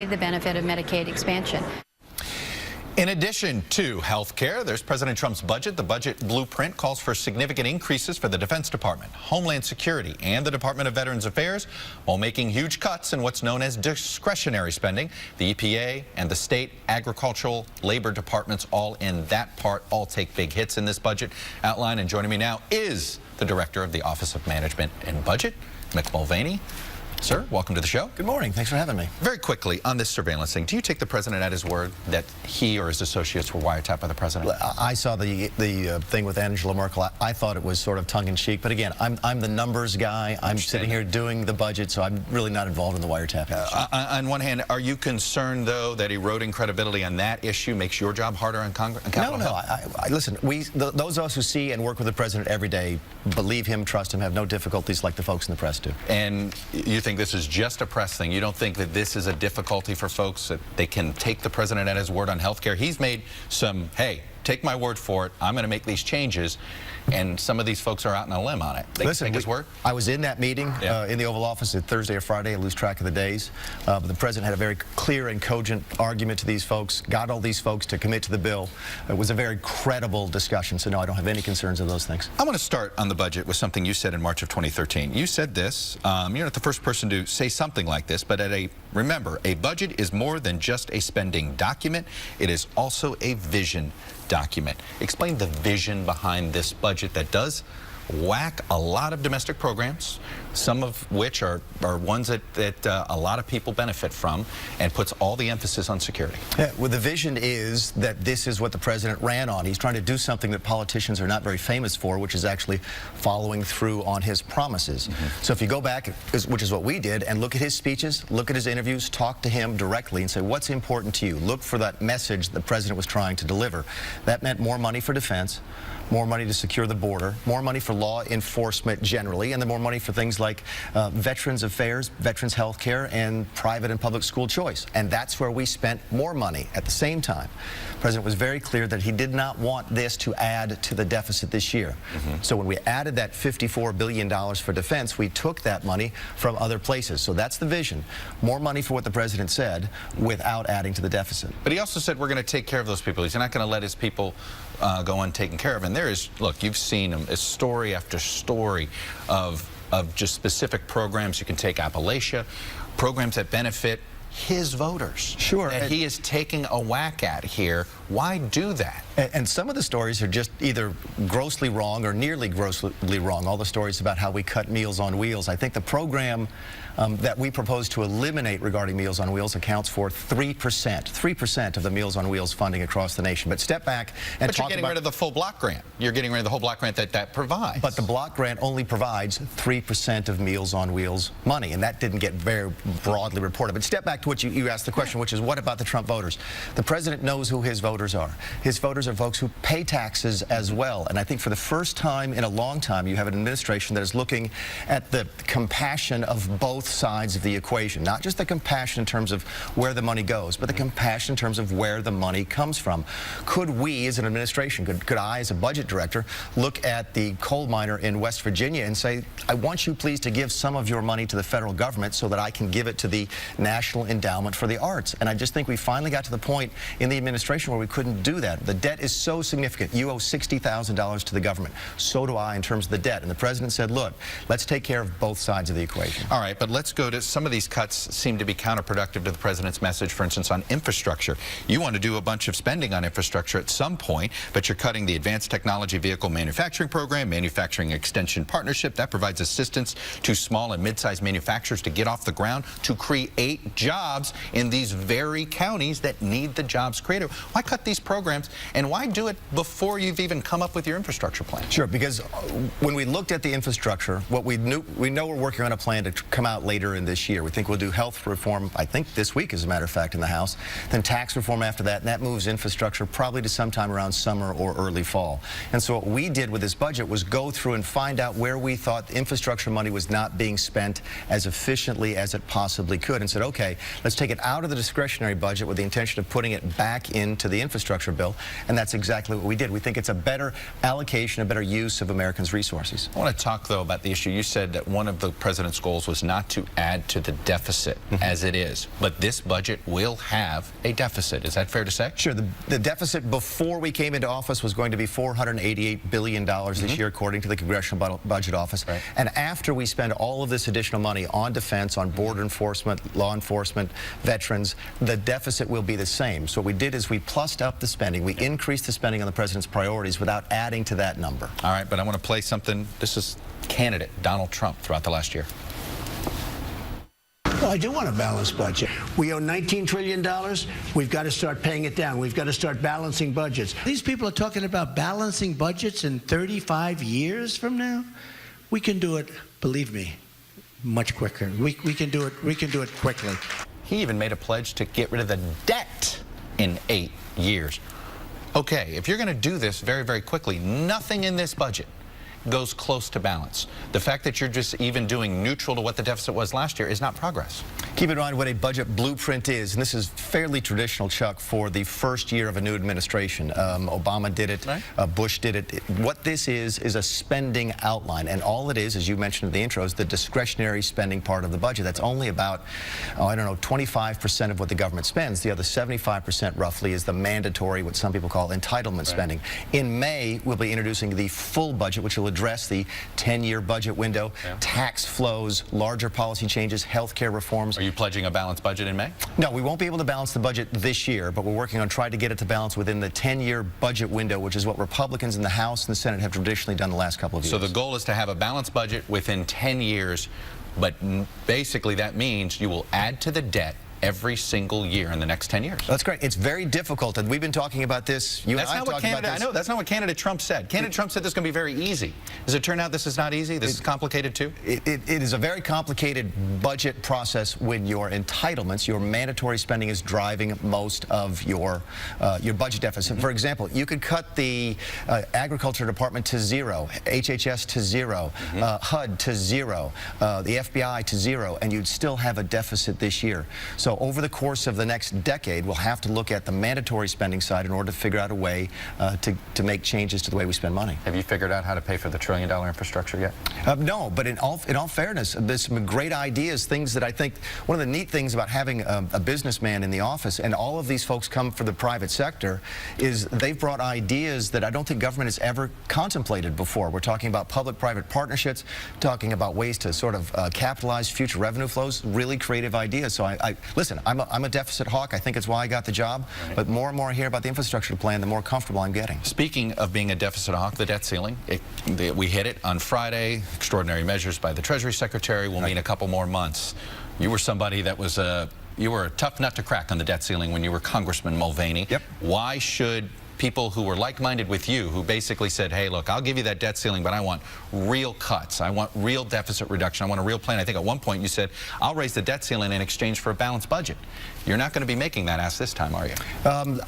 the benefit of Medicaid expansion. In addition to health care, there's President Trump's budget. The budget blueprint calls for significant increases for the Defense Department, Homeland Security, and the Department of Veterans Affairs, while making huge cuts in what's known as discretionary spending. The EPA and the state agricultural labor departments all in that part all take big hits in this budget outline. And joining me now is the Director of the Office of Management and Budget, Mick Mulvaney. Sir, welcome to the show. Good morning. Thanks for having me. Very quickly, on this surveillance thing, do you take the president at his word that he or his associates were wiretapped by the president? I saw the thing with Angela Merkel. I thought it was sort of tongue-in-cheek, but again, I'm the numbers guy. I'm sitting here doing the budget, so I'm really not involved in the wiretapping. On one hand, are you concerned, though, that eroding credibility on that issue makes your job harder on Capitol Hill? No. Listen, those of us who see and work with the president every day believe him, trust him, have no difficulties like the folks in the press do. And you think this is just a press thing? You don't think that this is a difficulty for folks, that they can take the president at his word on health care? He's made some, hey, take my word for it, I'm going to make these changes, and some of these folks are out on a limb on it. They can take his word? I was in that meeting in the Oval Office at Thursday or Friday. I lose track of the days. But the president had a very clear and cogent argument to these folks, got all these folks to commit to the bill. It was a very credible discussion, so no, I don't have any concerns of those things. I want to start on the budget with something you said in March of 2013. You said this, you're not the first person to say something like this, but remember, a budget is more than just a spending document. It is also a vision document. Explain the vision behind this budget that does whack a lot of domestic programs, some of which are ones that a lot of people benefit from, and puts all the emphasis on security. Yeah, well, the vision is that this is what the president ran on. He's trying to do something that politicians are not very famous for, which is actually following through on his promises. So if you go back, which is what we did, and look at his speeches, look at his interviews, talk to him directly and say, what's important to you? Look for that message the president was trying to deliver. That meant more money for defense, more money to secure the border, more money for law enforcement generally, and then more money for things like Veterans Affairs, Veterans Health Care, and private and public school choice. And that's where we spent more money. At the same time, the president was very clear that he did not want this to add to the deficit this year. So when we added that $54 billion for defense, we took that money from other places. So that's the vision. More money for what the president said without adding to the deficit. But he also said we're going to take care of those people. He's not going to let his people go untaken care of. And there is, look, you've seen him, it's story after story of just specific programs. You can take Appalachia, programs that benefit his voters. Sure. That he is taking a whack at here. Why do that? And some of the stories are just either grossly wrong or nearly grossly wrong. All the stories about how we cut Meals on Wheels. I think the program that we propose to eliminate regarding Meals on Wheels accounts for 3% of the Meals on Wheels funding across the nation. But step back and But you're getting rid of the full block grant. You're getting rid of the whole block grant that provides. But the block grant only provides 3% of Meals on Wheels money, and that didn't get very broadly reported. But step back to what you asked the question, which is what about the Trump voters? The president knows who his voters are. His voters are folks who pay taxes as well. And I think for the first time in a long time, you have an administration that is looking at the compassion of both sides of the equation. Not just the compassion in terms of where the money goes, but the compassion in terms of where the money comes from. Could we as an administration, could I as a budget director look at the coal miner in West Virginia and say, I want you please to give some of your money to the federal government so that I can give it to the National Endowment for the Arts? And I just think we finally got to the point in the administration where we couldn't do that. The debt is so significant. You owe $60,000 to the government. So do I in terms of the debt. And the president said, look, let's take care of both sides of the equation. All right, but let's go to some of these cuts seem to be counterproductive to the president's message, for instance, on infrastructure. You want to do a bunch of spending on infrastructure at some point, but you're cutting the Advanced Technology Vehicle Manufacturing Program, Manufacturing Extension Partnership. That provides assistance to small and mid-sized manufacturers to get off the ground, to create jobs in these very counties that need the jobs created. Why cut these programs, and why do it before you've even come up with your infrastructure plan? Sure, because when we looked at the infrastructure, what we know we're working on a plan to come out later in this year. We think we'll do health reform, I think this week as a matter of fact, in the House, then tax reform after that, and that moves infrastructure probably to sometime around summer or early fall. And so what we did with this budget was go through and find out where we thought infrastructure money was not being spent as efficiently as it possibly could, and said, okay, Let's take it out of the discretionary budget with the intention of putting it back into the infrastructure bill, and that's exactly what we did. We think it's a better allocation, a better use of Americans' resources. I want to talk, though, about the issue. You said that one of the president's goals was not to add to the deficit as it is, but this budget will have a deficit. Is that fair to say? Sure. The deficit before we came into office was going to be $488 billion this year, according to the Congressional Budget Office. Right. And after we spend all of this additional money on defense, on border enforcement, law enforcement, veterans, the deficit will be the same. So what we did is we plussed up the spending. We increased the spending on the president's priorities without adding to that number. All right, but I want to play something. This is candidate Donald Trump throughout the last year. Well, I do want a balanced budget. We owe $19 trillion. We've got to start paying it down. We've got to start balancing budgets. These people are talking about balancing budgets in 35 years from now. We can do it, believe me, much quicker. We can do it. We can do it quickly. He even made a pledge to get rid of the debt in 8 years. Okay, if you're going to do this very, very quickly, nothing in this budget goes close to balance. The fact that you're just even doing neutral to what the deficit was last year is not progress. Keep in mind what a budget blueprint is, and this is fairly traditional, Chuck, for the first year of a new administration. Obama did it, right. Bush did it. What this is a spending outline, and all it is, as you mentioned in the intro, is the discretionary spending part of the budget. That's only about, I don't know, 25% of what the government spends. The other 75% roughly is the mandatory, what some people call entitlement spending. In May, we'll be introducing the full budget, which will address the 10-year budget window, tax flows, larger policy changes, health care reforms. Are you pledging a balanced budget in May? No, we won't be able to balance the budget this year, but we're working on trying to get it to balance within the 10-year budget window, which is what Republicans in the House and the Senate have traditionally done the last couple of years. So the goal is to have a balanced budget within 10 years, but basically that means you will add to the debt every single year in the next 10 years. That's great. It's very difficult, and we've been talking about this. That's not what candidate, I know, that's not what candidate Trump said. Candidate Trump said this is going to be very easy. Does it turn out this is not easy? This is complicated too? It is a very complicated budget process when your entitlements, your mandatory spending is driving most of your budget deficit. For example, you could cut the Agriculture Department to zero, HHS to zero, HUD to zero, the FBI to zero, and you'd still have a deficit this year. So over the course of the next decade, we'll have to look at the mandatory spending side in order to figure out a way to make changes to the way we spend money. Have you figured out how to pay for the $1 trillion infrastructure yet? No, but in all fairness, there's some great ideas, things that I think, one of the neat things about having a businessman in the office, and all of these folks come from the private sector, is they've brought ideas that I don't think government has ever contemplated before. We're talking about public-private partnerships, talking about ways to sort of capitalize future revenue flows, really creative ideas. So listen, I'm a deficit hawk. I think it's why I got the job. Right. But more and more I hear about the infrastructure plan, the more comfortable I'm getting. Speaking of being a deficit hawk, the debt ceiling, we hit it on Friday. Extraordinary measures by the Treasury Secretary will mean a couple more months. You were somebody that was you were a tough nut to crack on the debt ceiling when you were Congressman Mulvaney. Yep. Why should people who were like-minded with you, who basically said, hey, look, I'll give you that debt ceiling, but I want real cuts. I want real deficit reduction. I want a real plan. I think at one point you said, I'll raise the debt ceiling in exchange for a balanced budget. You're not going to be making that ask this time, are you?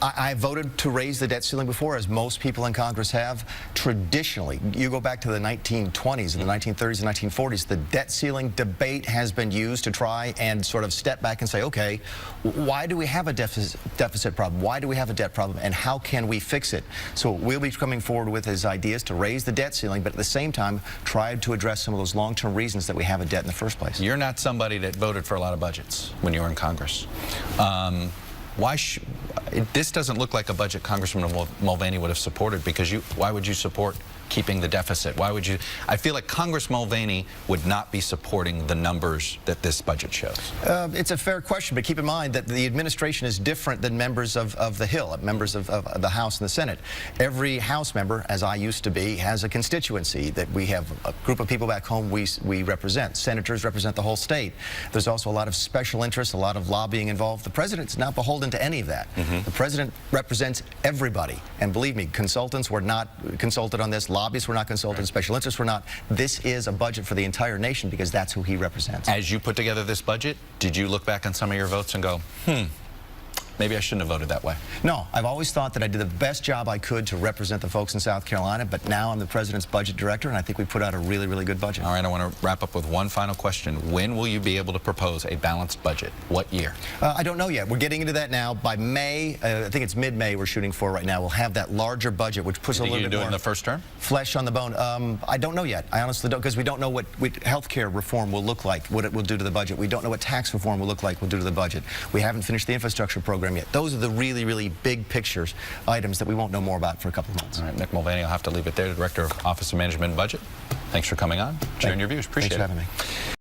I voted to raise the debt ceiling before, as most people in Congress have. Traditionally, you go back to the 1920s and the 1930s and 1940s, the debt ceiling debate has been used to try and sort of step back and say, okay, why do we have a deficit problem? Why do we have a debt problem? And how can we fix it? So what we'll be coming forward with is ideas to raise the debt ceiling, but at the same time, try to address some of those long-term reasons that we have a debt in the first place. You're not somebody that voted for a lot of budgets when you were in Congress. This doesn't look like a budget Congressman Mulvaney would have supported, because why would you support keeping the deficit? Why would you? I feel like Congress Mulvaney would not be supporting the numbers that this budget shows. It's a fair question, but keep in mind that the administration is different than members of the Hill, members of the House and the Senate. Every House member, as I used to be, has a constituency that we have a group of people back home we represent. Senators represent the whole state. There's also a lot of special interests, a lot of lobbying involved. The president's not beholden to any of that. The president represents everybody, and believe me, consultants were not consulted on this. Lobbyists were not consulted, special interests were not. This is a budget for the entire nation because that's who he represents. As you put together this budget, did you look back on some of your votes and go, maybe I shouldn't have voted that way. No, I've always thought that I did the best job I could to represent the folks in South Carolina, but now I'm the president's budget director, and I think we put out a really, really good budget. All right, I want to wrap up with one final question. When will you be able to propose a balanced budget? What year? I don't know yet. We're getting into that now. By May, I think it's mid-May we're shooting for right now, we'll have that larger budget, which puts a little bit more more in the first term? Flesh on the bone. I don't know yet. I honestly don't, because we don't know what health care reform will look like, what it will do to the budget. We don't know what tax reform will look like, will do to the budget. We haven't finished the infrastructure program yet. Those are the really, really big pictures items that we won't know more about for a couple of months. All right, Mick Mulvaney, I'll have to leave it there, Director of Office of Management and Budget. Thanks for coming on, sharing your views. Appreciate it. Thanks for having me.